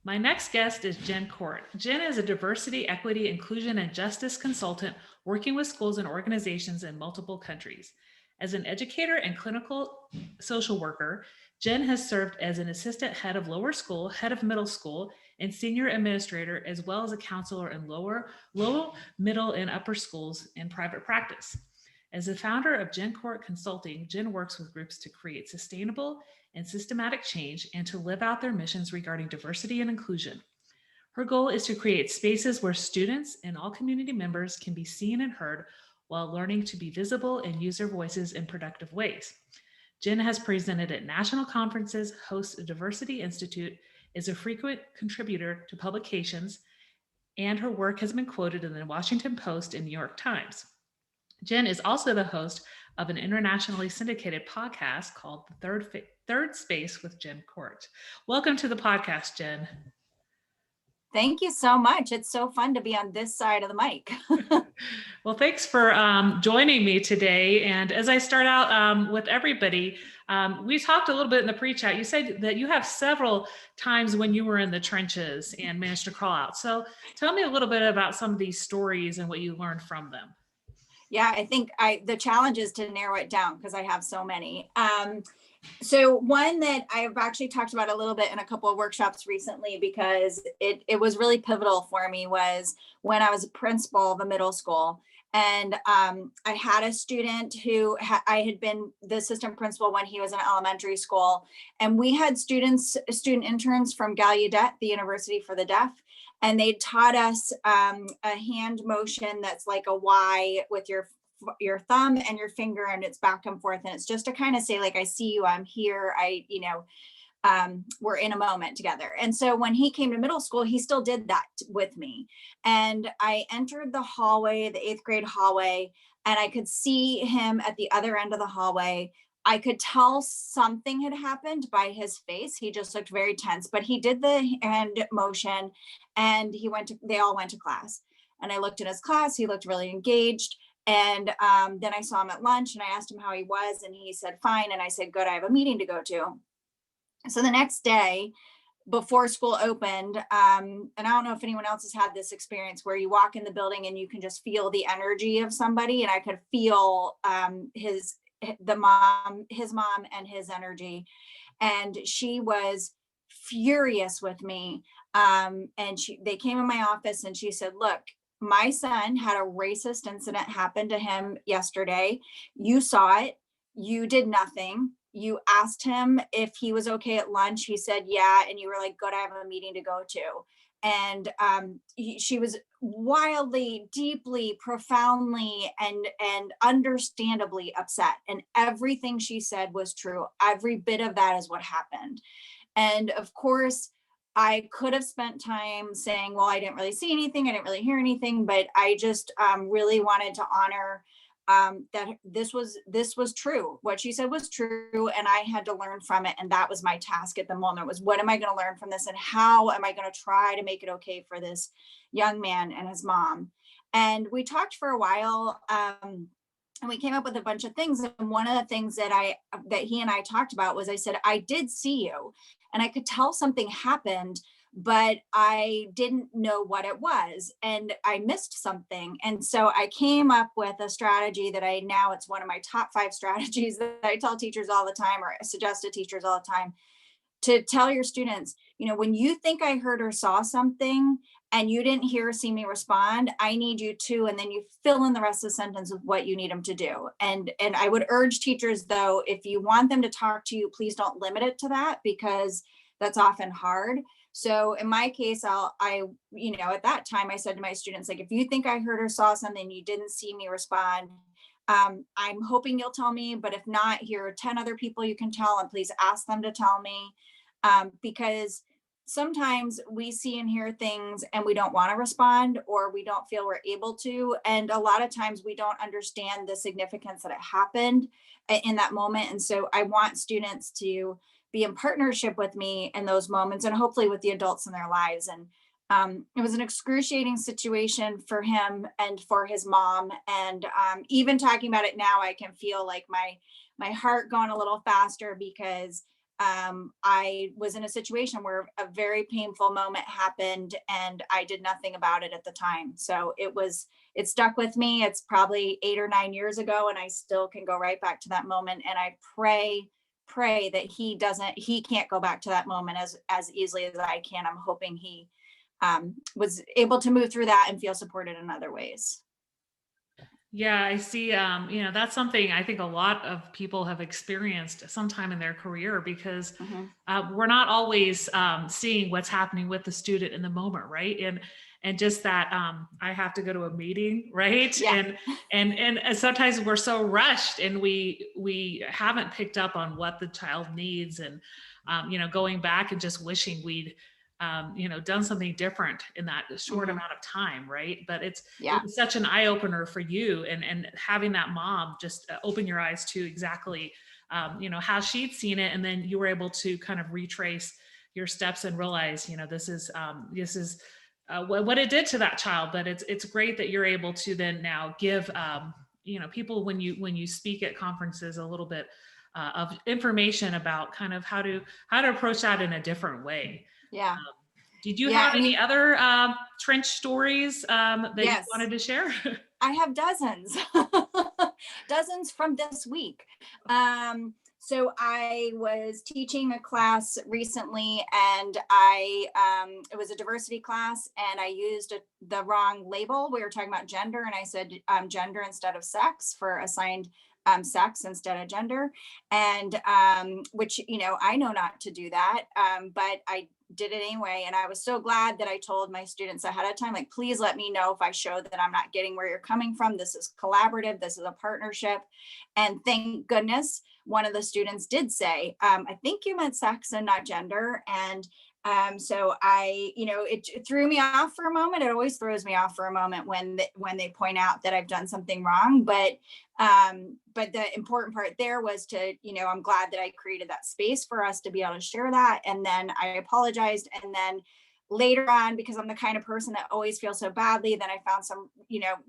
My next guest is Jen Cort. Jen is a diversity, equity, inclusion, and justice consultant working with schools and organizations in multiple countries. As an educator and clinical social worker, Jen has served as an assistant head of lower school, head of middle school, and senior administrator, as well as a counselor in low, middle, and upper schools in private practice. As the founder of Jen Court Consulting, Jen works with groups to create sustainable and systematic change and to live out their missions regarding diversity and inclusion. Her goal is to create spaces where students and all community members can be seen and heard while learning to be visible and use their voices in productive ways. Jen has presented at national conferences, hosts a diversity institute, is a frequent contributor to publications, and her work has been quoted in the Washington Post and New York Times. Jen is also the host of an internationally syndicated podcast called The Third Space with Jen Court. Welcome to the podcast, Jen. Thank you so much. It's so fun to be on this side of the mic. Well, thanks for joining me today. And as I start out with everybody, we talked a little bit in the pre-chat. You said that you have several times when you were in the trenches and managed to crawl out. So tell me a little bit about some of these stories and what you learned from them. Yeah, I think the challenge is to narrow it down because I have so many. So one that I've actually talked about a little bit in a couple of workshops recently because it was really pivotal for me was when I was a principal of a middle school. And I had a student who I had been the assistant principal when he was in elementary school. And we had student interns from Gallaudet, the University for the Deaf. And they taught us a hand motion that's like a Y with your thumb and your finger, and it's back and forth, and it's just to kind of say like, I see you, I'm here, we're in a moment together. And so when he came to middle school, he still did that with me. And I entered the hallway, the 8th grade hallway, and I could see him at the other end of the hallway. I could tell something had happened by his face. He just looked very tense, but he did the hand motion and they all went to class. And I looked at his class, he looked really engaged. And then I saw him at lunch and I asked him how he was and he said, fine. And I said, good, I have a meeting to go to. So the next day before school opened, and I don't know if anyone else has had this experience where you walk in the building and you can just feel the energy of somebody. And I could feel his mom and his energy. And she was furious with me. And they came in my office and she said, look, my son had a racist incident happen to him yesterday. You saw it. You did nothing. You asked him if he was okay at lunch. He said, yeah. And you were like, good, I have a meeting to go to. And she was wildly, deeply, profoundly, and understandably upset. And everything she said was true. Every bit of that is what happened. And of course, I could have spent time saying, well, I didn't really see anything. I didn't really hear anything, but I just really wanted to honor that this was true. What she said was true. And I had to learn from it. And that was my task at the moment was what am I going to learn from this? And how am I going to try to make it okay for this young man and his mom? And we talked for a while. And we came up with a bunch of things. And one of the things that he and I talked about was I said, I did see you and I could tell something happened, but I didn't know what it was and I missed something. And so I came up with a strategy that it's one of my top 5 strategies that I tell teachers all the time, or suggest to teachers all the time, to tell your students, when you think I heard or saw something and you didn't hear or see me respond, I need you to, and then you fill in the rest of the sentence with what you need them to do. And I would urge teachers though, if you want them to talk to you, please don't limit it to that because that's often hard. So in my case, at that time I said to my students, like, if you think I heard or saw something, you didn't see me respond, I'm hoping you'll tell me, but if not, here are 10 other people you can tell, and please ask them to tell me. Because sometimes we see and hear things and we don't want to respond, or we don't feel we're able to. And a lot of times we don't understand the significance that it happened in that moment. And so I want students to be in partnership with me in those moments and hopefully with the adults in their lives. And it was an excruciating situation for him and for his mom. And even talking about it now, I can feel like my heart going a little faster because I was in a situation where a very painful moment happened and I did nothing about it at the time. So it stuck with me. It's probably 8 or 9 years ago, and I still can go right back to that moment. And I pray that he can't go back to that moment as easily as I can. I'm hoping he was able to move through that and feel supported in other ways. Yeah, I see. That's something I think a lot of people have experienced sometime in their career because Mhm. we're not always seeing what's happening with the student in the moment, right? And just that I have to go to a meeting, right? Yeah. And sometimes we're so rushed and we haven't picked up on what the child needs, and going back and just wishing we'd done something different in that short Mhm. amount of time, right? But it Yeah. was such an eye opener for you, and having that mom just open your eyes to exactly how she'd seen it, and then you were able to kind of retrace your steps and realize this is what it did to that child. But it's great that you're able to then now give people, when you speak at conferences, a little bit of information about kind of how to approach that in a different way. Yeah. Did you Yeah. have I any mean, other trench stories that you yes. wanted to share? I have dozens, dozens from this week. So I was teaching a class recently, and it was a diversity class, and I used the wrong label. We were talking about gender, and I said gender instead of sex for assigned sex instead of gender, and which I know not to do that, but I did it anyway. And I was so glad that I told my students ahead of time, like, please let me know if I show that I'm not getting where you're coming from. This is collaborative, this is a partnership. And thank goodness one of the students did say, I think you meant sex and not gender. And so it threw me off for a moment. It always throws me off for a moment when they point out that I've done something wrong. But the important part there was to, I'm glad that I created that space for us to be able to share that. And then I apologized. And then later on, because I'm the kind of person that always feels so badly, then I found some,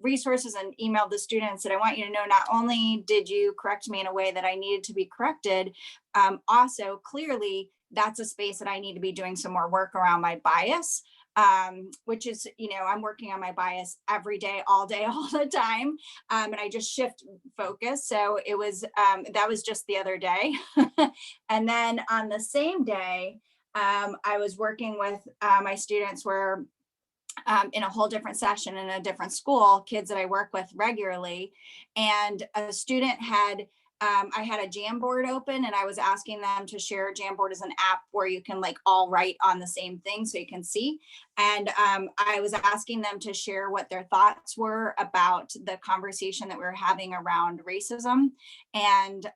resources and emailed the student and said, I want you to know, not only did you correct me in a way that I needed to be corrected, also clearly that's a space that I need to be doing some more work around my bias, which is, I'm working on my bias every day, all the time. And I just shift focus. So it was, that was just the other day. And then on the same day, I was working with my students where in a whole different session in a different school, kids that I work with regularly. And a student I had a Jamboard open, and I was asking them to share. Jamboard is an app where you can like all write on the same thing so you can see. And I was asking them to share what their thoughts were about the conversation that we were having around racism. And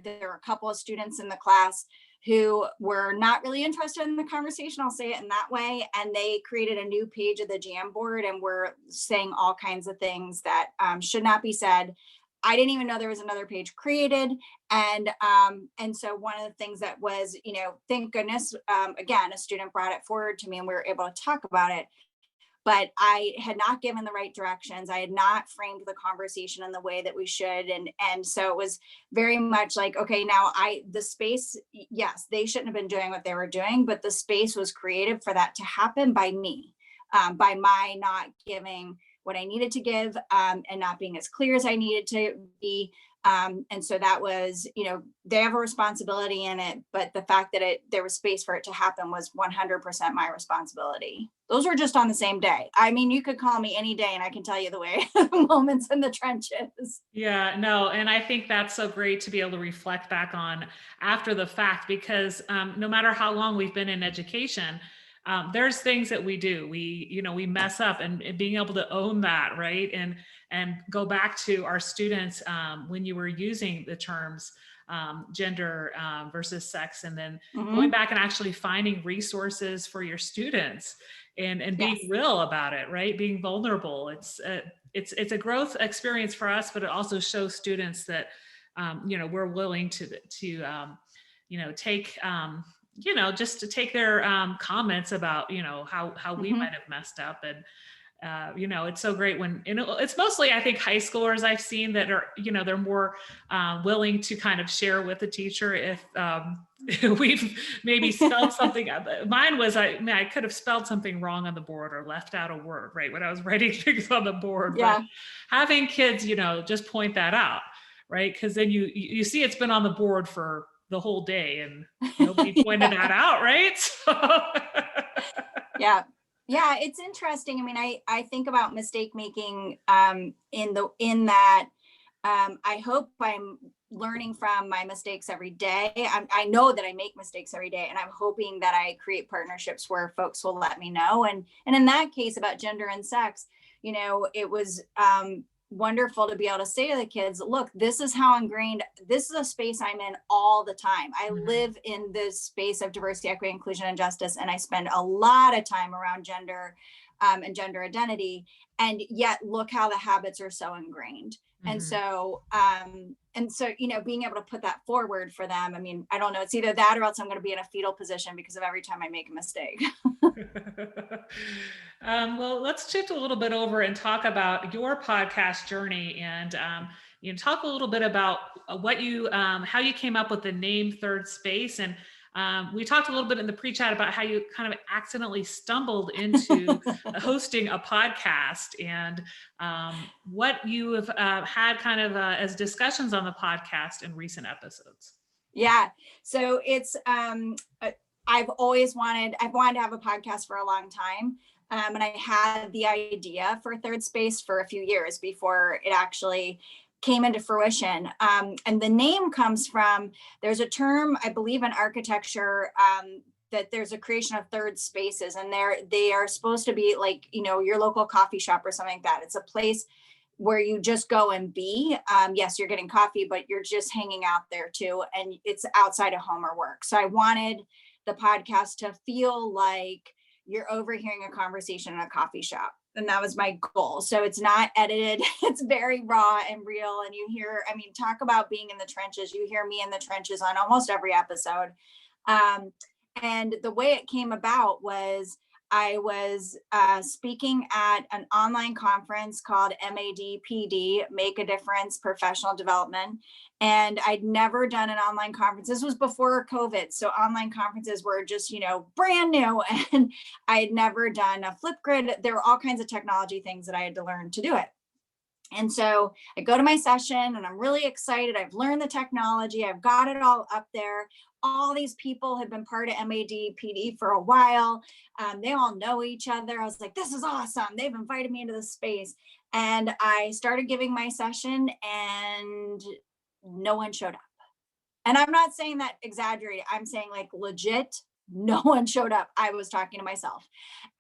there were a couple of students in the class who were not really interested in the conversation. I'll say it in that way. And they created a new page of the Jamboard and were saying all kinds of things that should not be said. I didn't even know there was another page created. And so one of the things that was, thank goodness, again, a student brought it forward to me and we were able to talk about it. But I had not given the right directions. I had not framed the conversation in the way that we should. And so it was very much like, okay, now the space, yes, they shouldn't have been doing what they were doing, but the space was created for that to happen by me, by my not giving what I needed to give, and not being as clear as I needed to be. And so that was, they have a responsibility in it, but the fact that there was space for it to happen was 100% my responsibility. Those were just on the same day. I mean, you could call me any day and I can tell you the way moments in the trenches. Yeah, no, and I think that's so great to be able to reflect back on after the fact, because no matter how long we've been in education, there's things that we do. We mess up, and being able to own that, right? And go back to our students when you were using the terms gender versus sex, and then going Mm-hmm. back and actually finding resources for your students, and being Yes. real about it, right? Being vulnerable. It's a growth experience for us, but it also shows students that we're willing to take their comments about how we Mm-hmm. might have messed up, It's so great when, it's mostly, I think, high schoolers I've seen that are, they're more willing to kind of share with the teacher if we've maybe spelled something. Mine was, I could have spelled something wrong on the board or left out a word, right, when I was writing things on the board. But Yeah. having kids, just point that out, right? Because then you see it's been on the board for the whole day and nobody pointed that out, right? Yeah. Yeah, it's interesting. I mean, I think about mistake making in that I hope I'm learning from my mistakes every day. I know that I make mistakes every day, and I'm hoping that I create partnerships where folks will let me know. And in that case, about gender and sex, it was wonderful to be able to say to the kids, look, this is how ingrained, this is a space I'm in all the time. I live in this space of diversity, equity, inclusion, and justice, and I spend a lot of time around gender and gender identity. And yet look how the habits are so ingrained. And so, being able to put that forward for them, I mean, I don't know, it's either that or else I'm going to be in a fetal position because of every time I make a mistake. Well, let's shift a little bit over and talk about your podcast journey, and talk a little bit about how you came up with the name Third Space. And we talked a little bit in the pre-chat about how you kind of accidentally stumbled into hosting a podcast, and what you have had kind of as discussions on the podcast in recent episodes. Yeah. So it's, I've wanted to have a podcast for a long time. And I had the idea for Third Space for a few years before it actually came into fruition. And the name comes from, there's a term, I believe, in architecture, that there's a creation of third spaces, and they are supposed to be like, your local coffee shop or something like that. It's a place where you just go and be. Yes, you're getting coffee, but you're just hanging out there too. And it's outside of home or work. So I wanted the podcast to feel like you're overhearing a conversation in a coffee shop. And that was my goal. So it's not edited. It's very raw and real. And you hear, I mean, talk about being in the trenches. You hear me in the trenches on almost every episode. And the way it came about was I was speaking at an online conference called MADPD, Make a Difference Professional Development. And I'd never done an online conference. This was before COVID. So online conferences were just, brand new. And I had never done a Flipgrid. There were all kinds of technology things that I had to learn to do it. And so I go to my session and I'm really excited. I've learned the technology. I've got it all up there. All these people have been part of MADPD for a while. They all know each other. I was like, this is awesome. They've invited me into this space. And I started giving my session and no one showed up. And I'm not saying that exaggerated. I'm saying like legit, no one showed up. I was talking to myself.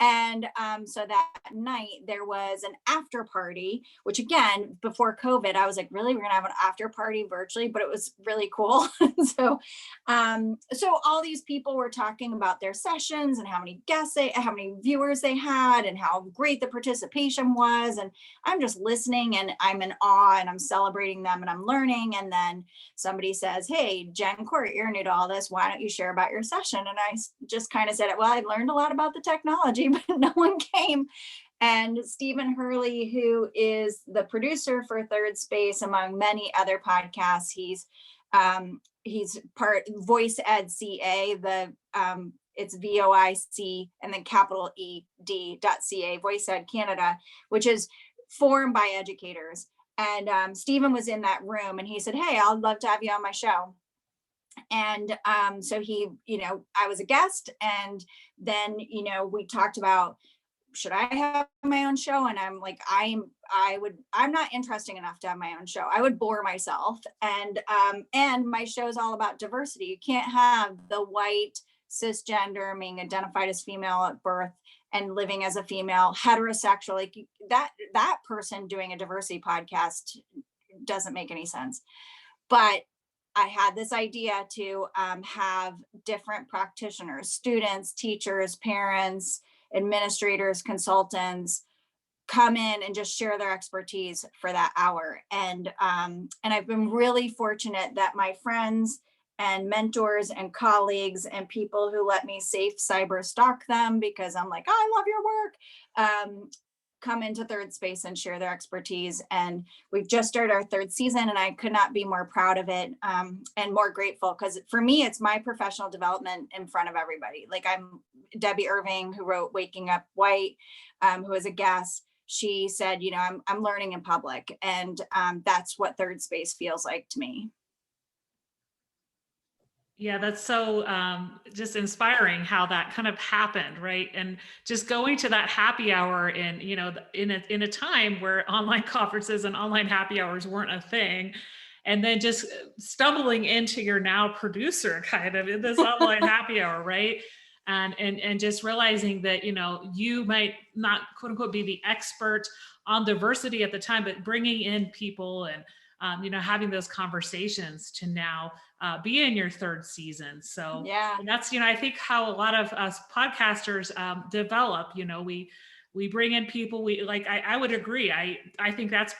And so that night there was an after party, which again, before COVID, I was like, really, we're gonna have an after party virtually, but it was really cool. So all these people were talking about their sessions and how many viewers they had and how great the participation was. And I'm just listening and I'm in awe and I'm celebrating them and I'm learning. And then somebody says, hey, Jen Cort, you're new to all this. Why don't you share about your session? And I just kind of said, well, I learned a lot about the technology, but no one came. And Stephen Hurley, who is the producer for Third Space, among many other podcasts, he's part Voice Ed CA, it's VOIC and then capital ED.ca, Voice Ed Canada, which is formed by educators. And Stephen was in that room and he said, hey, I'd love to have you on my show. And so he, I was a guest, and then, we talked about, should I have my own show? And I'm like, I'm not interesting enough to have my own show. I would bore myself. And my show is all about diversity. You can't have the white cisgender being identified as female at birth and living as a female heterosexual, like that person doing a diversity podcast doesn't make any sense. But I had this idea to have different practitioners, students, teachers, parents, administrators, consultants come in and just share their expertise for that hour. And I've been really fortunate that my friends and mentors and colleagues and people who let me safe cyber stalk them because I'm like, oh, I love your work. come into third space and share their expertise. And we've just started our third season, and I could not be more proud of it, and more grateful, because for me, it's my professional development in front of everybody. Like, I'm Debbie Irving, who wrote Waking Up White, who was a guest. She said, I'm learning in public, and that's what third space feels like to me. Yeah, that's so just inspiring how that kind of happened, right? And just going to that happy hour in, in a time where online conferences and online happy hours weren't a thing, and then just stumbling into your now producer kind of in this online happy hour, right? And just realizing that you might not quote unquote be the expert on diversity at the time, but bringing in people and having those conversations to now be in your third season. So Yeah. and that's, I think how a lot of us podcasters develop. We bring in people. We like. I would agree. I think that's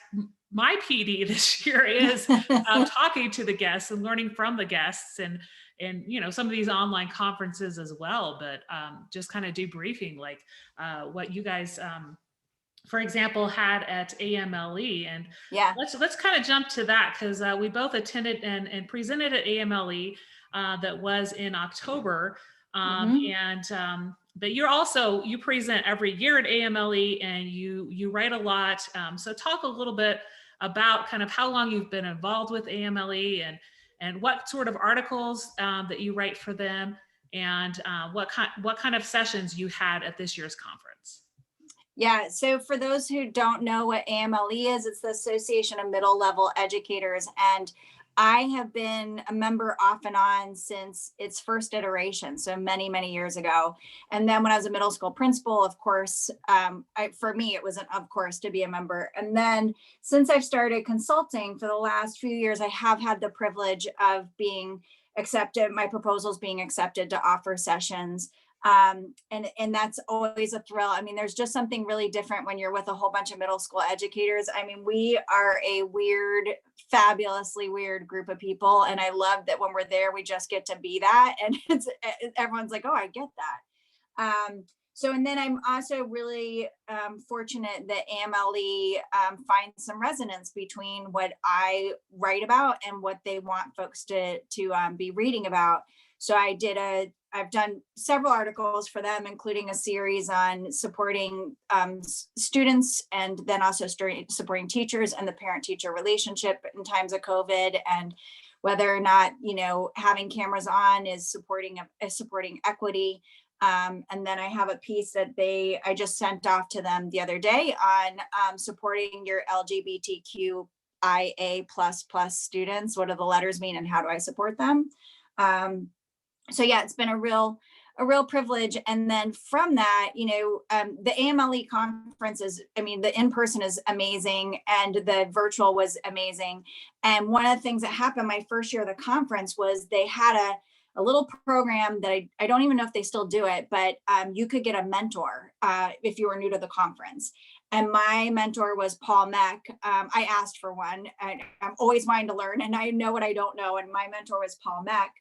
my PD this year is talking to the guests and learning from the guests and some of these online conferences as well. But just kind of debriefing like what you guys. For example, had at AMLE. And Yeah. let's kind of jump to that because we both attended and presented at AMLE that was in October. Mhm. But you present every year at AMLE and you write a lot. So talk a little bit about kind of how long you've been involved with AMLE and what sort of articles that you write for them and what kind of sessions you had at this year's conference. Yeah. So for those who don't know what AMLE is, it's the Association of Middle Level Educators. And I have been a member off and on since its first iteration, so many, many years ago. And then when I was a middle school principal, of course, for me, it wasn't, of course, to be a member. And then since I've started consulting for the last few years, I have had the privilege of being accepted, my proposals being accepted to offer sessions. And that's always a thrill. I mean, there's just something really different when you're with a whole bunch of middle school educators. I mean, we are a weird, fabulously weird group of people, and I love that when we're there, we just get to be that, and everyone's like, oh, I get that. So, and then I'm also really fortunate that AMLE finds some resonance between what I write about and what they want folks to be reading about. So I've done several articles for them, including a series on supporting students and then also supporting teachers and the parent-teacher relationship in times of COVID, and whether or not, having cameras on is supporting equity. And then I have a piece that I just sent off to them the other day on supporting your LGBTQIA plus students. What do the letters mean and how do I support them? So yeah, it's been a real privilege. And then from that, the AMLE conference the in-person is amazing and the virtual was amazing. And one of the things that happened my first year of the conference was they had a little program that I don't even know if they still do it, but you could get a mentor if you were new to the conference. And my mentor was Paul Meck. I asked for one. I'm always wanting to learn, and I know what I don't know. And my mentor was Paul Meck,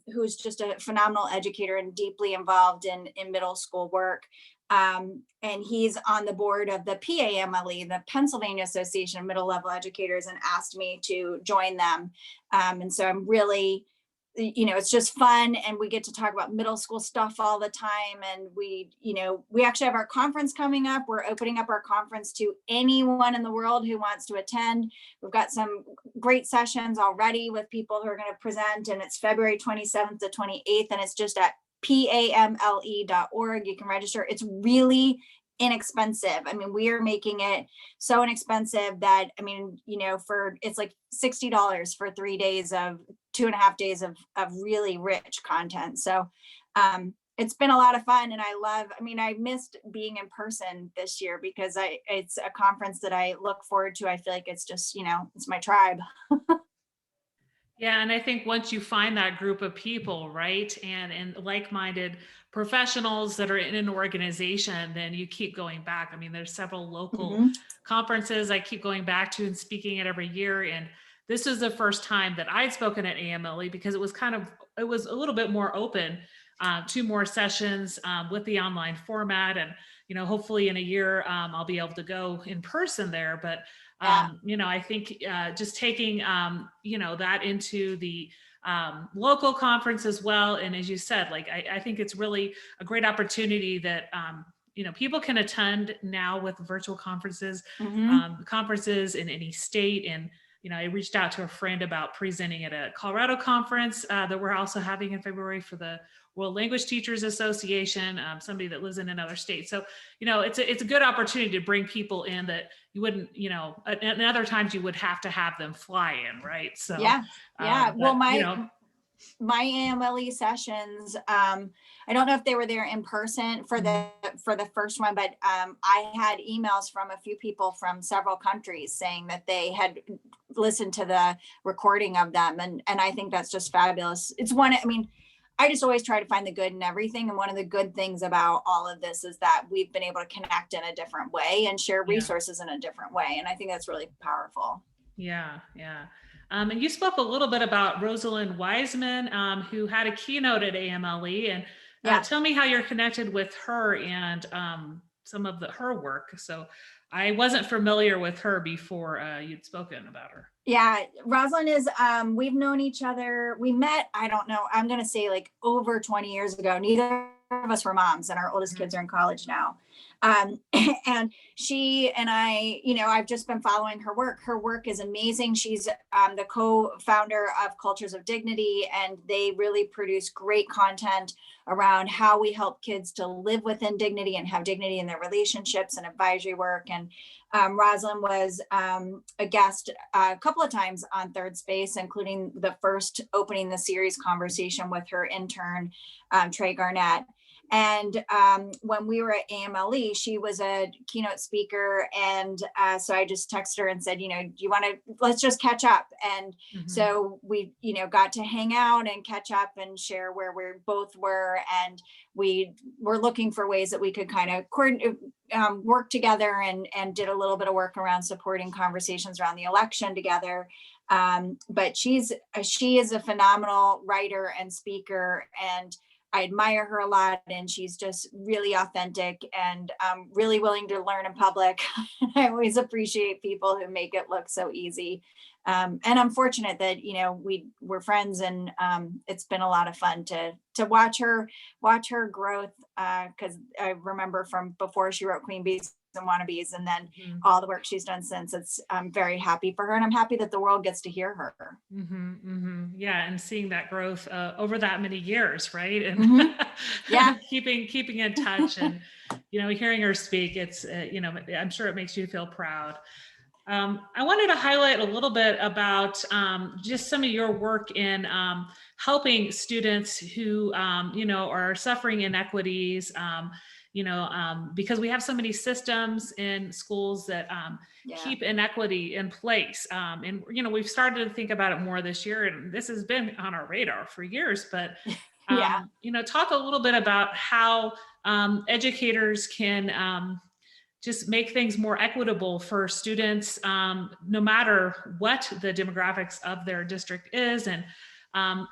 who's just a phenomenal educator and deeply involved in middle school work. And he's on the board of the PAMLE, the Pennsylvania Association of Middle Level Educators, and asked me to join them. And so I'm really, it's just fun, and we get to talk about middle school stuff all the time. And we actually have our conference coming up. We're opening up our conference to anyone in the world who wants to attend. We've got some great sessions already with people who are going to present, and it's February 27th to 28th, and it's just at pamle.org. You can register. It's really inexpensive. I mean, we are making it so inexpensive that, it's like $60 for 3 days of 2.5 days of really rich content. So it's been a lot of fun, and I missed being in person this year because it's a conference that I look forward to. I feel like it's just, it's my tribe. Yeah, and I think once you find that group of people, right, and like-minded professionals that are in an organization, then you keep going back. I mean, there's several local Mhm. conferences I keep going back to and speaking at every year. And this is the first time that I'd spoken at AMLE because it was a little bit more open 2 more sessions with the online format. And, hopefully in a year, I'll be able to go in person there. But, Yeah. I think just taking, that into the local conference as well. And as you said, like, I think it's really a great opportunity that, people can attend now with virtual Hmm. conferences in any state. And, I reached out to a friend about presenting at a Colorado conference that we're also having in February for the World Language Teachers Association, somebody that lives in another state. So, it's a good opportunity to bring people in that you wouldn't, at other times you would have to have them fly in, right? So, Yeah. Yeah. Well, but, my AMLE sessions, I don't know if they were there in person for mhm, the first one, but I had emails from a few people from several countries saying that they had listened to the recording of them, and I think that's just fabulous. It's one, I mean, I just always try to find the good in everything, and one of the good things about all of this is that we've been able to connect in a different way and share yeah. resources in a different way, and I think that's really powerful. Yeah, yeah. And you spoke a little bit about Rosalind Wiseman, who had a keynote at AMLE, and Yeah. tell me how you're connected with her and some of her work. So I wasn't familiar with her before you'd spoken about her. Yeah, Rosalind is we've known each other. We met, I don't know, I'm gonna say like over 20 years ago. Neither of us were moms, and our oldest Mhm. kids are in college now. Um, and she and I, I've just been following her work. Her work is amazing. She's the co-founder of Cultures of Dignity, and they really produce great content around how we help kids to live within dignity and have dignity in their relationships and advisory work. And Rosalind was a guest a couple of times on Third Space, including the first opening the series conversation with her intern, Trey Garnett. And when we were at AMLE, she was a keynote speaker. And so I just texted her and said, do you want to, let's just catch up. And Mhm. so we, got to hang out and catch up and share where we both were. And we were looking for ways that we could kind of work together, and did a little bit of work around supporting conversations around the election together. But she is a phenomenal writer and speaker, and I admire her a lot, and she's just really authentic and really willing to learn in public. I always appreciate people who make it look so easy. And I'm fortunate that we're friends, and it's been a lot of fun to watch her growth. Because I remember from before she wrote Queen Bees and Wannabes, and then Mhm. all the work she's done since. I'm very happy for her, and I'm happy that the world gets to hear her. Yeah, and seeing that growth over that many years, right? And Hmm. Yeah. keeping in touch, and hearing her speak, it's I'm sure it makes you feel proud. I wanted to highlight a little bit about just some of your work in helping students who, are suffering inequities, because we have so many systems in schools that Yeah. keep inequity in place. And, we've started to think about it more this year, and this has been on our radar for years, but, Yeah. talk a little bit about how educators can just make things more equitable for students, no matter what the demographics of their district is. And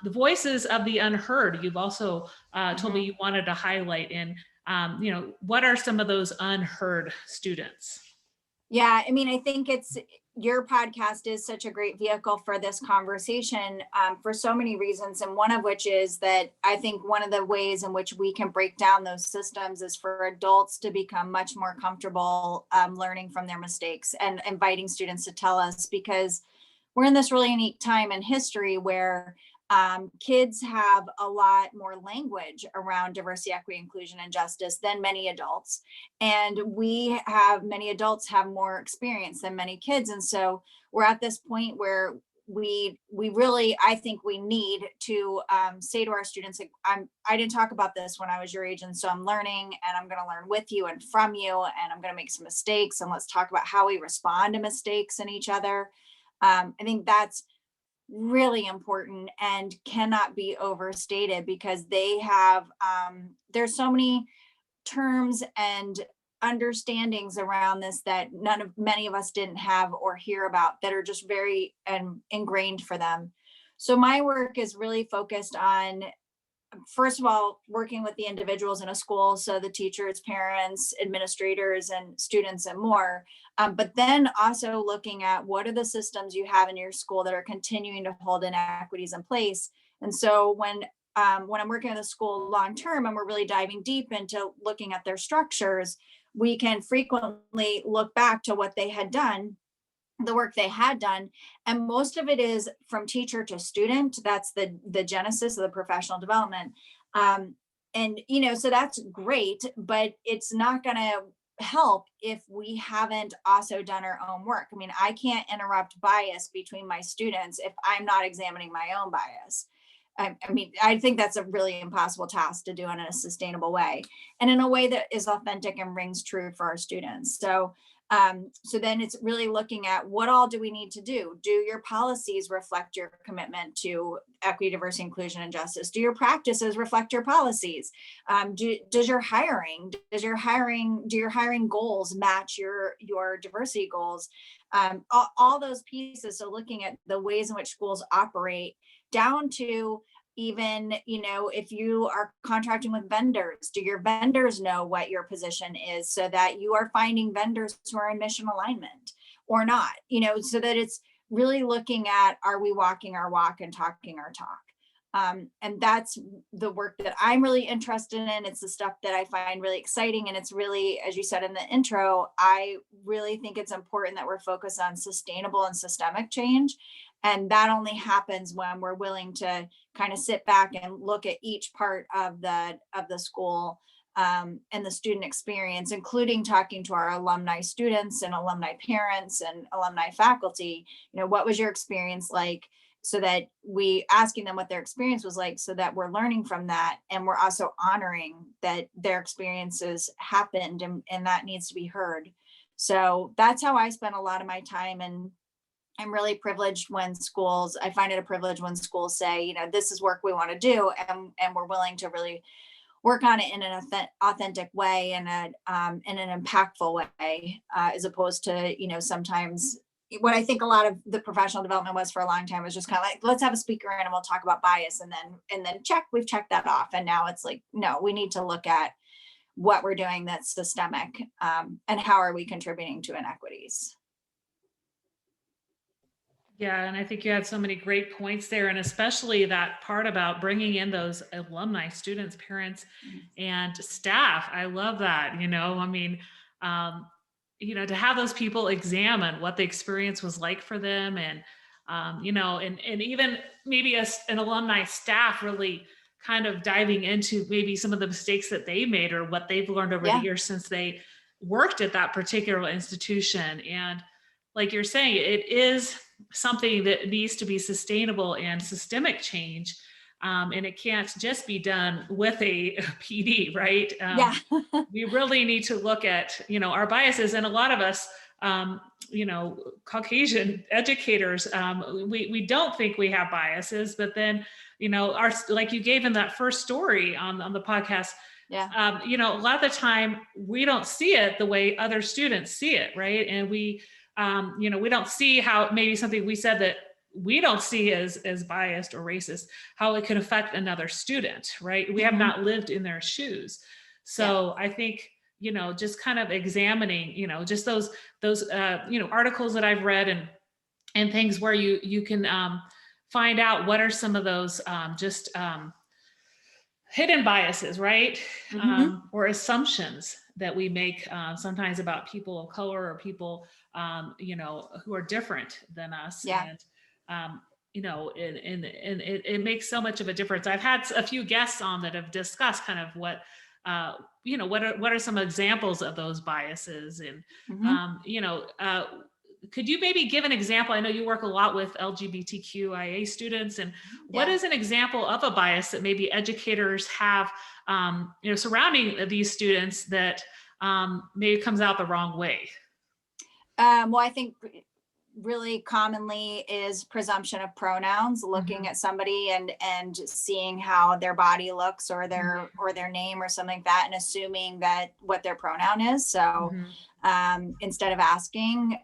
the voices of the unheard, you've also told me Mhm. you wanted to highlight in, what are some of those unheard students? Yeah, I mean, I think it's your podcast is such a great vehicle for this conversation, for so many reasons. And one of which is that I think one of the ways in which we can break down those systems is for adults to become much more comfortable learning from their mistakes and inviting students to tell us, because we're in this really unique time in history where kids have a lot more language around diversity, equity, inclusion, and justice than many adults. And many adults have more experience than many kids. And so we're at this point where we really, I think we need to say to our students, like, I didn't talk about this when I was your age, and so I'm learning, and I'm going to learn with you and from you, and I'm going to make some mistakes, and let's talk about how we respond to mistakes in each other. I think that's really important and cannot be overstated, because there's so many terms and understandings around this that many of us didn't have or hear about, that are just very ingrained for them. So my work is really focused on first of all, working with the individuals in a school, so the teachers, parents, administrators, and students, and more. But then also looking at what are the systems you have in your school that are continuing to hold inequities in place. And so when I'm working with a school long term and we're really diving deep into looking at their structures, we can frequently look back to what they had done, the work they had done, and most of it is from teacher to student. That's the genesis of the professional development. And so that's great, but it's not going to help if we haven't also done our own work. I mean, I can't interrupt bias between my students if I'm not examining my own bias. I mean, I think that's a really impossible task to do in a sustainable way, and in a way that is authentic and rings true for our students. So then it's really looking at what all do we need to do? Do your policies reflect your commitment to equity, diversity, inclusion, and justice? Do your practices reflect your policies? Do your hiring goals match your diversity goals? All those pieces. So looking at the ways in which schools operate, down to even, if you are contracting with vendors, do your vendors know what your position is, so that you are finding vendors who are in mission alignment or not, so that it's really looking at, are we walking our walk and talking our talk? And that's the work that I'm really interested in. It's the stuff that I find really exciting. And it's really, as you said in the intro, I really think it's important that we're focused on sustainable and systemic change. And that only happens when we're willing to kind of sit back and look at each part of the school, and the student experience, including talking to our alumni students and alumni parents and alumni faculty. What was your experience like? So that we asking them what their experience was like, so that we're learning from that, and we're also honoring that their experiences happened, and that needs to be heard. So that's how I spend a lot of my time. And I'm really privileged when I find it a privilege when schools say, this is work we want to do, and we're willing to really work on it in an authentic way, and in an impactful way, as opposed to, sometimes what I think a lot of the professional development was for a long time was just kind of like, let's have a speaker in and we'll talk about bias, and then we've checked that off. And now it's like, no, we need to look at what we're doing that's systemic, and how are we contributing to inequities. Yeah, and I think you had so many great points there, and especially that part about bringing in those alumni, students, parents, and staff. I love that. I mean, to have those people examine what the experience was like for them, and and even maybe an alumni staff really kind of diving into maybe some of the mistakes that they made or what they've learned over the Yeah. years since they worked at that particular institution. And like you're saying, it is something that needs to be sustainable and systemic change. And it can't just be done with a PD, right? Yeah. We really need to look at, our biases. And a lot of us, Caucasian educators, we don't think we have biases, but then, like you gave in that first story on the podcast, Yeah. a lot of the time we don't see it the way other students see it, right? And we don't see how maybe something we said that we don't see as biased or racist, how it could affect another student, right? We have not lived in their shoes. So I think, just kind of examining, just those articles that I've read and things where you can find out what are some of those hidden biases, right? Or assumptions that we make sometimes about people of color or people, who are different than us. Yeah. And, it makes so much of a difference. I've had a few guests on that have discussed kind of what, what are some examples of those biases, and, could you maybe give an example? I know you work a lot with LGBTQIA students, and what is an example of a bias that maybe educators have, surrounding these students that maybe comes out the wrong way? Well, I think really commonly is presumption of pronouns, looking at somebody and seeing how their body looks, or their name or something like that, and assuming that what their pronoun is. So instead of asking,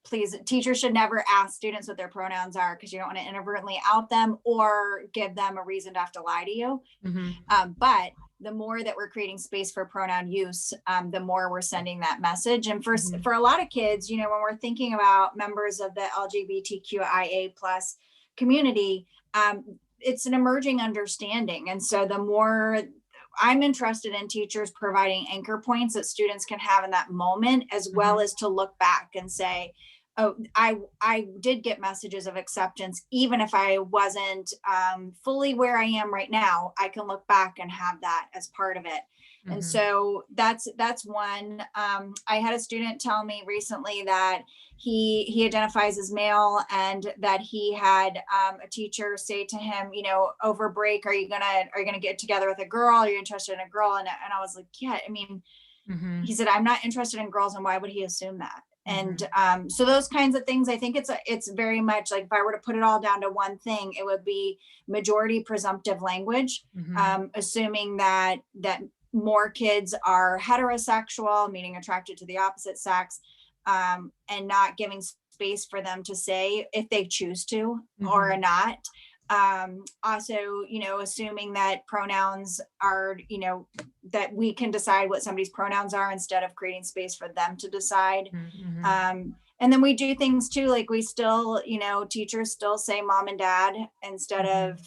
please, teachers should never ask students what their pronouns are, because you don't want to inadvertently out them or give them a reason to have to lie to you. But the more that we're creating space for pronoun use, the more we're sending that message. And for a lot of kids, when we're thinking about members of the LGBTQIA plus community, it's an emerging understanding. And so the more I'm interested in teachers providing anchor points that students can have in that moment, as well as to look back and say, oh, I did get messages of acceptance, even if I wasn't fully where I am right now. I can look back and have that as part of it. And so that's one. I had a student tell me recently that he identifies as male, and that he had a teacher say to him, over break, are you gonna get together with a girl? Are you interested in a girl? And I was like, yeah, I mean, he said, I'm not interested in girls. And why would he assume that? And so those kinds of things, I think it's very much like, if I were to put it all down to one thing, it would be majority presumptive language, assuming that more kids are heterosexual, meaning attracted to the opposite sex, and not giving space for them to say if they choose to or not. Also, assuming that pronouns are, that we can decide what somebody's pronouns are instead of creating space for them to decide. And then we do things too, like we still, teachers still say mom and dad instead of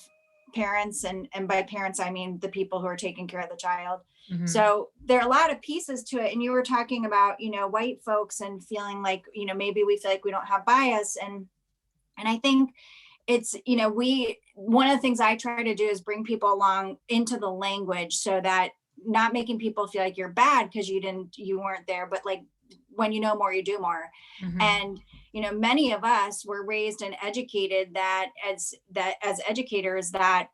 parents. And by parents, I mean the people who are taking care of the child. So there are a lot of pieces to it. And you were talking about, white folks and feeling like, maybe we feel like we don't have bias. And I think it's, one of the things I try to do is bring people along into the language, so that not making people feel like you're bad because you weren't there, but like, when you know more, you do more. And, many of us were raised and educated that as educators, that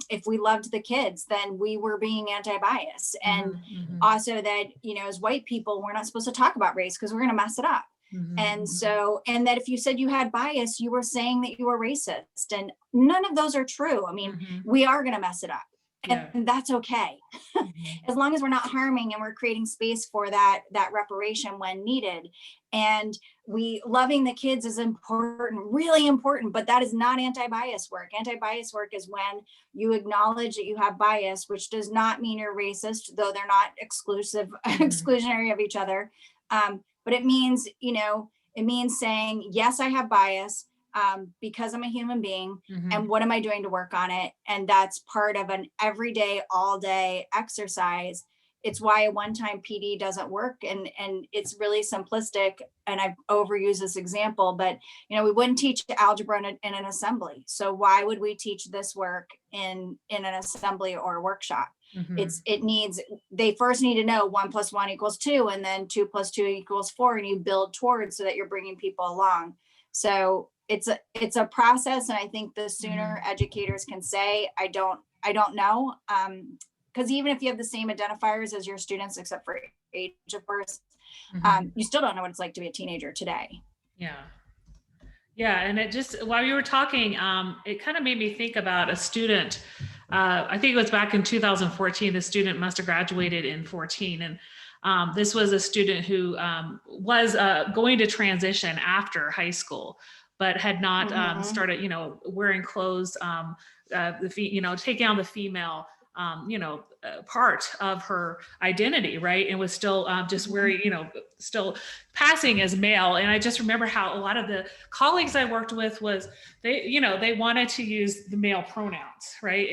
if we loved the kids, then we were being anti-bias. And also that, as white people, we're not supposed to talk about race because we're going to mess it up. And so, and that if you said you had bias, you were saying that you were racist, and none of those are true. I mean, we are going to mess it up. And that's okay. As long as we're not harming and we're creating space for that reparation when needed. And loving the kids is important, really important, but that is not anti-bias work. Anti-bias work is when you acknowledge that you have bias, which does not mean you're racist, though they're not exclusionary of each other. But it means, saying, yes, I have bias, because I'm a human being, and what am I doing to work on it? And that's part of an everyday, all day exercise. It's why a one-time PD doesn't work. And it's really simplistic. And I've overused this example, but we wouldn't teach algebra in an assembly. So why would we teach this work in an assembly or a workshop? They first need to know 1 + 1 = 2, and then 2 + 2 = 4, and you build towards, so that you're bringing people along. So it's a process. And I think the sooner educators can say, I don't know, because even if you have the same identifiers as your students, except for age, of course, you still don't know what it's like to be a teenager today. Yeah. And it just, while you were talking, it kind of made me think about a student. I think it was back in 2014, the student must have graduated in 14. And this was a student who was going to transition after high school, but had not started, wearing clothes, taking on the female, part of her identity, right? And was still just wearing, still passing as male. And I just remember how a lot of the colleagues I worked with they wanted to use the male pronouns, right?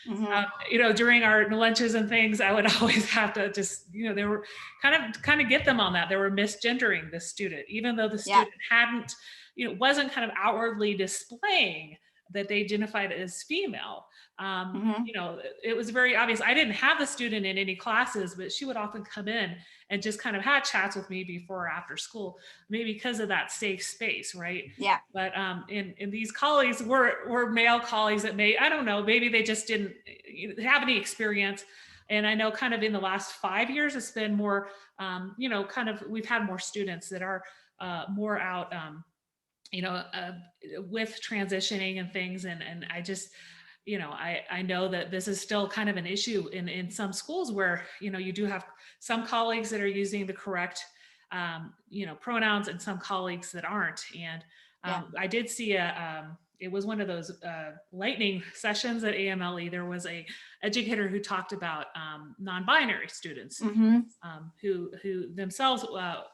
And during our lunches and things, I would always have to just, they were kind of get them on that. They were misgendering the student, even though the student hadn't, wasn't kind of outwardly displaying that they identified as female. It was very obvious. I didn't have the student in any classes, but she would often come in and just kind of had chats with me before or after school, maybe because of that safe space, right? Yeah. But in these colleagues were male colleagues that I don't know, maybe they just didn't have any experience. And I know kind of in the last 5 years, it's been more, we've had more students that are more out, with transitioning and things. And I just, I know that this is still kind of an issue in some schools where, you do have some colleagues that are using the correct pronouns and some colleagues that aren't. And Yeah. I did see it was one of those lightning sessions at AMLE. There was a educator who talked about non-binary students Hmm. who themselves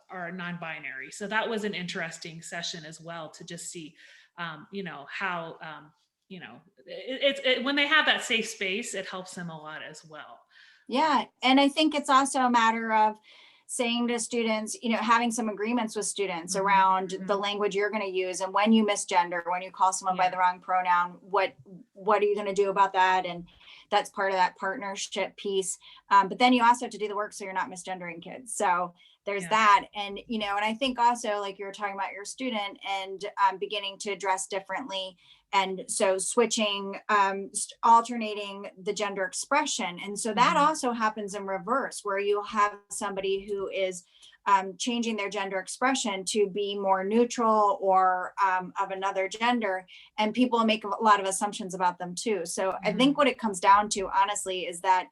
are non-binary. So that was an interesting session as well to just see, how when they have that safe space, it helps them a lot as well. Yeah. And I think it's also a matter of saying to students, having some agreements with students Mhm, around the mhm. language you're going to use, and when you misgender, when you call someone by Yeah, the wrong pronoun, what are you going to do about that? And that's part of that partnership piece. But then you also have to do the work so you're not misgendering kids. So there's yeah. that. And and I think also, like you were talking about your student, and beginning to address differently, and so switching, alternating the gender expression. And so that Mhm, also happens in reverse, where you have somebody who is changing their gender expression to be more neutral, or of another gender, and people make a lot of assumptions about them too. So I think mhm. what it comes down to, honestly, is that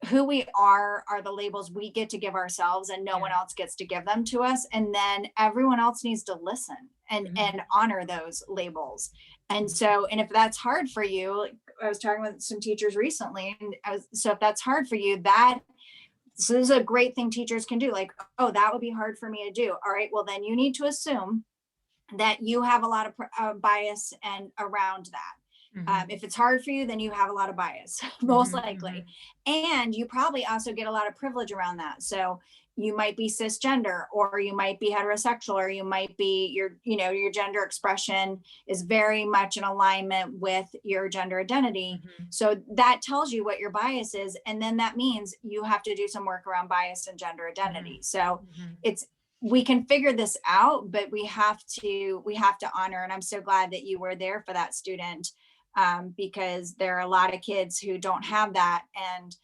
who we are the labels we get to give ourselves, and no one Yeah. else gets to give them to us. And then everyone else needs to listen and Mhm, honor those labels. And mhm. so, and if that's hard for you, like, I was talking with some teachers recently, and so if that's hard for you, so this is a great thing teachers can do. Like, oh, that would be hard for me to do. All right, well, then you need to assume that you have a lot of bias and around that. Mhm, If it's hard for you, then you have a lot of bias, most mhm, likely. mhm. And you probably also get a lot of privilege around that. So you might be cisgender, or you might be heterosexual, or you might be your gender expression is very much in alignment with your gender identity. Mhm, So that tells you what your bias is. And then that means you have to do some work around bias and gender mhm, identity. So mhm. it's we can figure this out, but we have to honor. And I'm so glad that you were there for that student, because there are a lot of kids who don't have that. And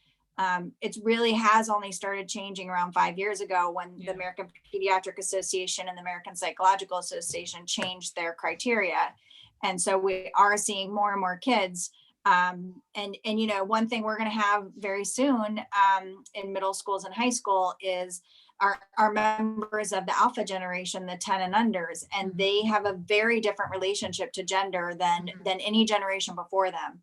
it really has only started changing around 5 years ago, when the Yeah. American Pediatric Association and the American Psychological Association changed their criteria. And so we are seeing more and more kids. And one thing we're going to have very soon, in middle schools and high school, is our members of the alpha generation, the 10 and unders, and Mhm, they have a very different relationship to gender than mhm. any generation before them.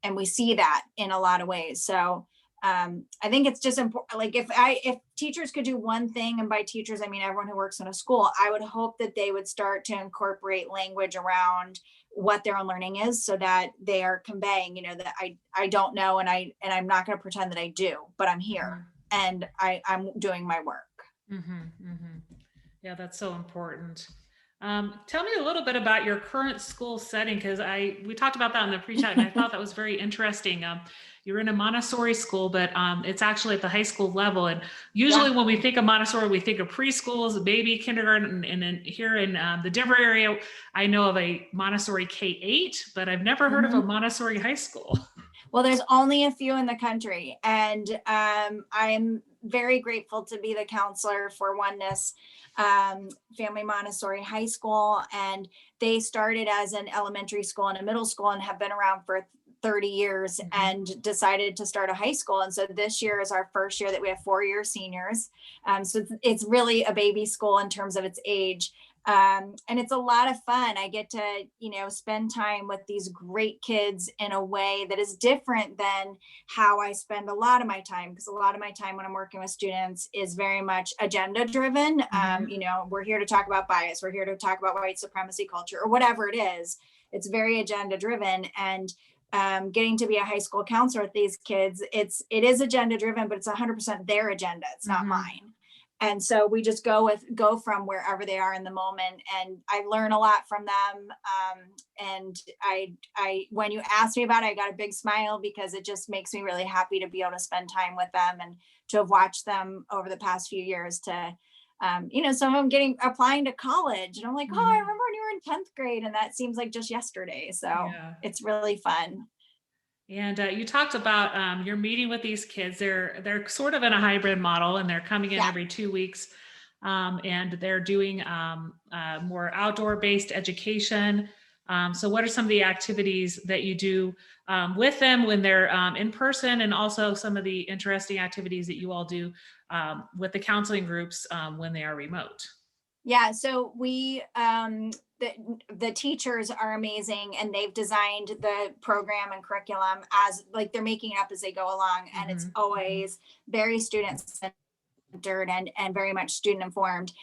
And we see that in a lot of ways. So I think it's just important. Like, if teachers could do one thing, and by teachers I mean everyone who works in a school, I would hope that they would start to incorporate language around what their own learning is, so that they are conveying, that I don't know, and I'm not going to pretend that I do, but I'm here, Mhm, and I'm doing my work. mhm, mhm. Yeah, that's so important. Tell me a little bit about your current school setting, because we talked about that in the pre-chat, and I thought that was very interesting. You're in a Montessori school, but it's actually at the high school level. And Yeah. usually, when we think of Montessori, we think of preschools, baby, kindergarten, and then here in the Denver area, I know of a Montessori K-8, but I've never heard of a Mhm. Montessori high school. Well, there's only a few in the country, and I'm very grateful to be the counselor for Oneness Family Montessori High School. And they started as an elementary school and a middle school, and have been around for 30 years, Mhm. and decided to start a high school. And so this year is our first year that we have 4-year seniors. So it's really a baby school in terms of its age. And it's a lot of fun. I get to, spend time with these great kids in a way that is different than how I spend a lot of my time. Because a lot of my time when I'm working with students is very much agenda driven. Mhm. We're here to talk about bias, we're here to talk about white supremacy culture, or whatever it is. It's very agenda driven. And getting to be a high school counselor with these kids, it is agenda driven, but it's 100% their agenda. It's not Mhm. mine. And so we just go from wherever they are in the moment, and I learn a lot from them. And I when you asked me about it, I got a big smile, because it just makes me really happy to be able to spend time with them, and to have watched them over the past few years, to some of them applying to college, and I'm like, oh, I Mhm. remember when you were in 10th grade, and that seems like just yesterday. So Yeah. it's really fun. And you talked about your meeting with these kids. They're sort of in a hybrid model, and they're coming in Yeah. every 2 weeks, and they're doing more outdoor based education. So what are some of the activities that you do with them when they're in person, and also some of the interesting activities that you all do with the counseling groups when they are remote? Yeah, so the teachers are amazing, and they've designed the program and curriculum as like they're making it up as they go along, and it's Mhm. always very student centered and very much student informed.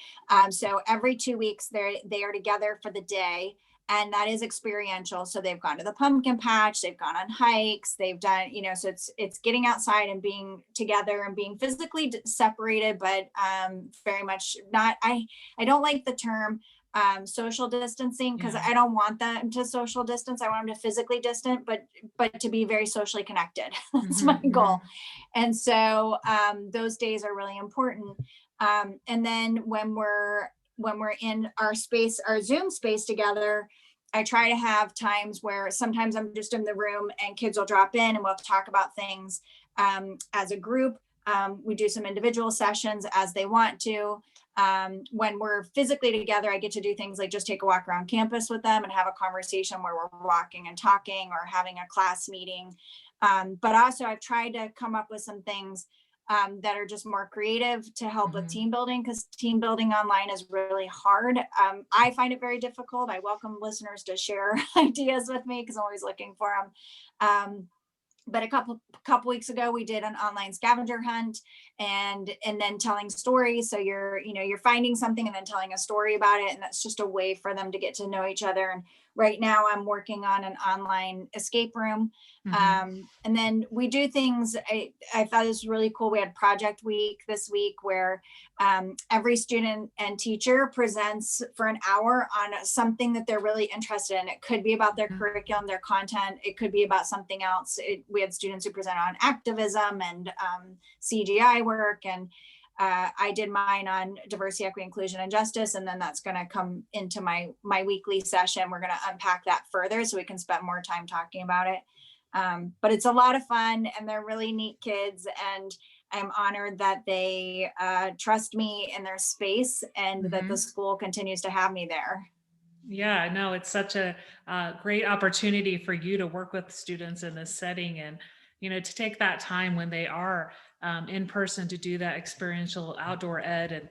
So every 2 weeks they are together for the day, and that is experiential. So they've gone to the pumpkin patch, they've gone on hikes, they've done, so it's getting outside and being together and being physically separated, but very much not. I don't like the term social distancing, because Yeah. I don't want them to social distance. I want them to physically distant, but to be very socially connected. That's my Mhm, goal. mhm, And so those days are really important. And then when we're in our space, our Zoom space together, I try to have times where sometimes I'm just in the room and kids will drop in and we'll talk about things as a group. We do some individual sessions as they want to. When we're physically together, I get to do things like just take a walk around campus with them and have a conversation where we're walking and talking or having a class meeting. But also, I've tried to come up with some things that are just more creative to help with mhm. team building, because team building online is really hard. I find it very difficult. I welcome listeners to share ideas with me because I'm always looking for them. But a couple weeks ago we did an online scavenger hunt, and then telling stories. So you're finding something and then telling a story about it, and that's just a way for them to get to know each other. And right now I'm working on an online escape room. Mhm. And then we do things. I thought it was really cool. We had project week this week where every student and teacher presents for an hour on something that they're really interested in. It could be about their Mhm. curriculum, their content. It could be about something else. We had students who present on activism and CGI work, and I did mine on diversity, equity, inclusion, and justice, and then that's going to come into my weekly session. We're going to unpack that further so we can spend more time talking about it. But it's a lot of fun, and they're really neat kids, and I'm honored that they trust me in their space and that the Mhm. school continues to have me there. Yeah, no, it's such a great opportunity for you to work with students in this setting, and to take that time when they are in person to do that experiential outdoor ed. And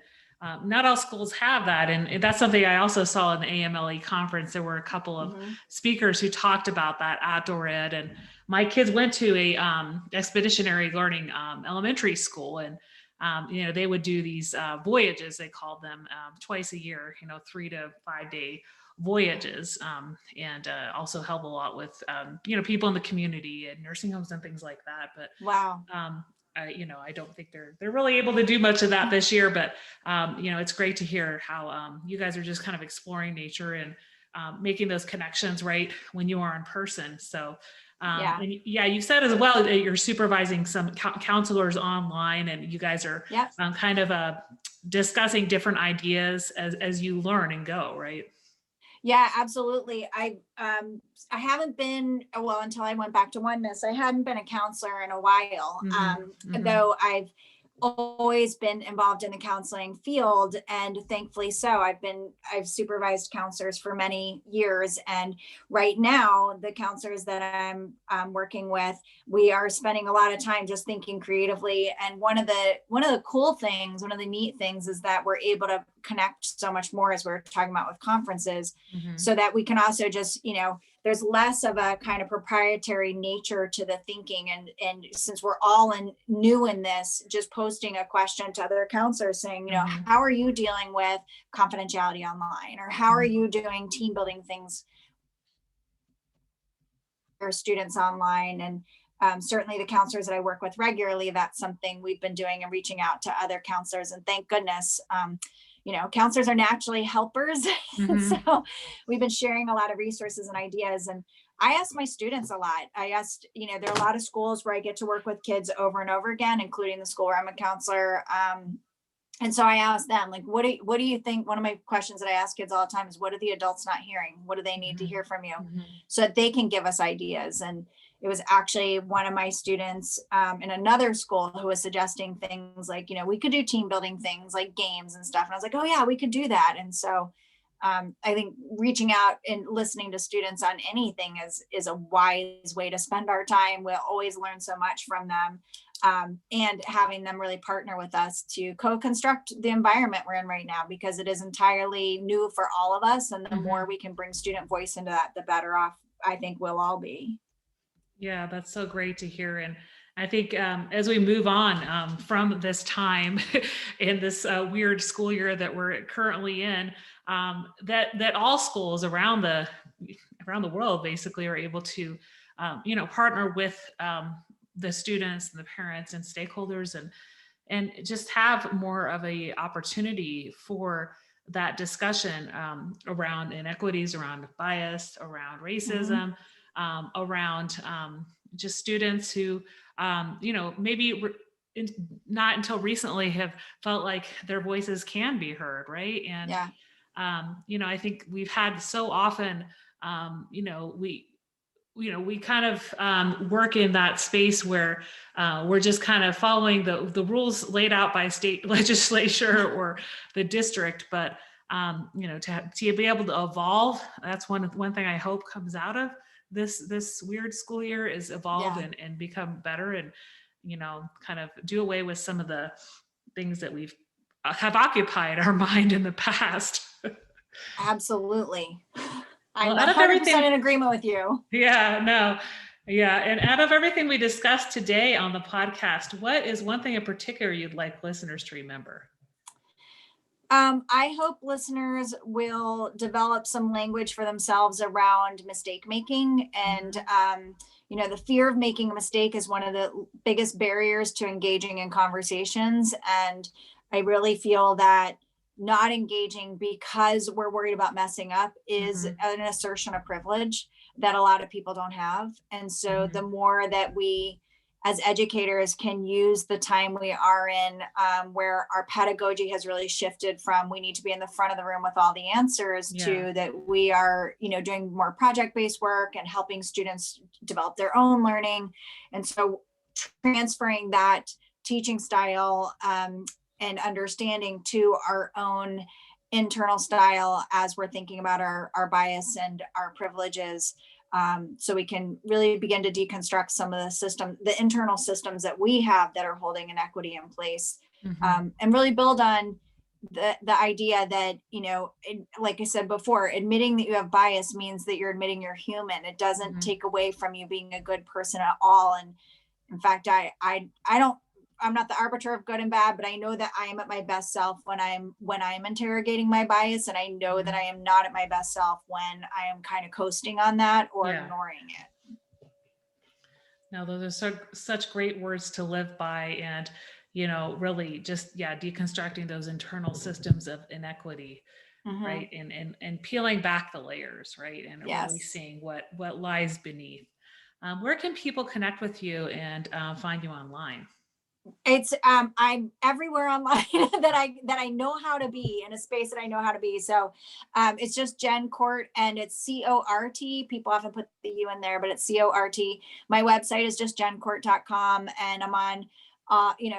not all schools have that, and that's something I also saw in the AMLE conference. There were a couple of Mhm. speakers who talked about that outdoor ed, and my kids went to a expeditionary learning elementary school, and they would do these voyages, they called them, twice a year, 3 to 5 day voyages, and also help a lot with people in the community and nursing homes and things like that. But Wow. I don't think they're really able to do much of that this year. But it's great to hear how you guys are just kind of exploring nature and making those connections right when you are in person. So. Yeah. And yeah, you said as well that you're supervising some counselors online, and you guys are Yep. kind of discussing different ideas as you learn and go, right? Yeah, absolutely. I haven't been, well, until I went back to Oneness, I hadn't been a counselor in a while. Mhm, mhm, Though I've always been involved in the counseling field, and thankfully so. I've supervised counselors for many years, and right now the counselors that I'm working with, we are spending a lot of time just thinking creatively. And one of the cool things, one of the neat things, is that we're able to connect so much more, as we we're talking about with conferences, mhm, so that we can also just, there's less of a kind of proprietary nature to the thinking. And since we're all new in this, just posting a question to other counselors saying, mhm, how are you dealing with confidentiality online, or how are mhm, you doing team building things for students online? And certainly the counselors that I work with regularly, that's something we've been doing, and reaching out to other counselors. And thank goodness, counselors are naturally helpers. So mhm, we've been sharing a lot of resources and ideas. And I ask my students a lot. There are a lot of schools where I get to work with kids over and over again, including the school where I'm a counselor. And so I asked them, like, what do you think? One of my questions that I ask kids all the time is, what are the adults not hearing? What do they need to mhm, hear from you, mhm, so that they can give us ideas? And it was actually one of my students in another school who was suggesting things like, we could do team building things like games and stuff. And I was like, oh yeah, we could do that. And so I think reaching out and listening to students on anything is a wise way to spend our time. We'll always learn so much from them. And having them really partner with us to co-construct the environment we're in right now, because it is entirely new for all of us. And the more we can bring student voice into that, the better off I think we'll all be. Yeah, that's so great to hear. And I think as we move on from this time in this weird school year that we're currently in, that all schools around the world basically are able to, partner with the students and the parents and stakeholders, and just have more of a opportunity for that discussion around inequities, around bias, around racism, around just students who, maybe not until recently have felt like their voices can be heard, right? And, Yeah. I think we've had so often, we kind of work in that space where we're just kind of following the rules laid out by state legislature or the district. But to be able to evolve, that's one thing I hope comes out of this weird school year, is evolve and become better, and kind of do away with some of the things that we've have occupied our mind in the past. Absolutely. I'm Well, out of 100% everything, in agreement with you. yeah, no. Yeah. And out of everything we discussed today on the podcast, what is one thing in particular you'd like listeners to remember? I hope listeners will develop some language for themselves around mistake making. And, the fear of making a mistake is one of the biggest barriers to engaging in conversations. And I really feel that not engaging because we're worried about messing up is an assertion of privilege that a lot of people don't have. And so the more that we as educators can use the time we are in, where our pedagogy has really shifted from we need to be in the front of the room with all the answers to that we are, doing more project-based work and helping students develop their own learning. And so transferring that teaching style and understanding to our own internal style as we're thinking about our bias and our privileges, so we can really begin to deconstruct some of the internal systems that we have that are holding inequity in place, and really build on the idea that, like I said before, admitting that you have bias means that you're admitting you're human. It doesn't take away from you being a good person at all. And in fact, I'm not the arbiter of good and bad, but I know that I am at my best self when I'm interrogating my bias. And I know that I am not at my best self when I am kind of coasting on that or ignoring it. No, those are such great words to live by. And, really just, deconstructing those internal systems of inequity, right? And peeling back the layers, right? And really seeing what lies beneath. Where can people connect with you and find you online? It's I'm everywhere online that I know how to be, in a space that I know how to be. So it's just Jen Cort, and it's Cort. People often put the U in there, but it's Cort. My website is just jencourt.com, and I'm on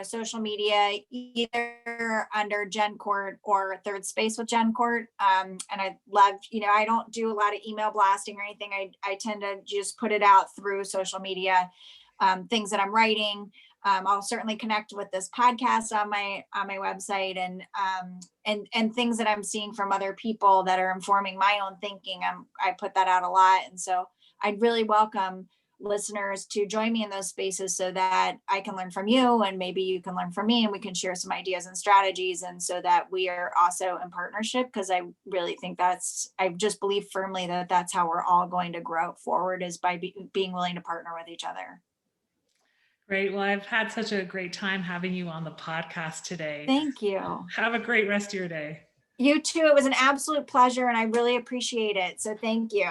social media, either under Jen Cort or Third Space with Jen Cort. And I love, I don't do a lot of email blasting or anything. I tend to just put it out through social media, things that I'm writing. I'll certainly connect with this podcast on my website, and things that I'm seeing from other people that are informing my own thinking. I put that out a lot. And so I'd really welcome listeners to join me in those spaces so that I can learn from you, and maybe you can learn from me, and we can share some ideas and strategies. And so that we are also in partnership, because I really think I just believe firmly that that's how we're all going to grow forward, is by being willing to partner with each other. Great. Well, I've had such a great time having you on the podcast today. Thank you. Have a great rest of your day. You too. It was an absolute pleasure, and I really appreciate it. So thank you.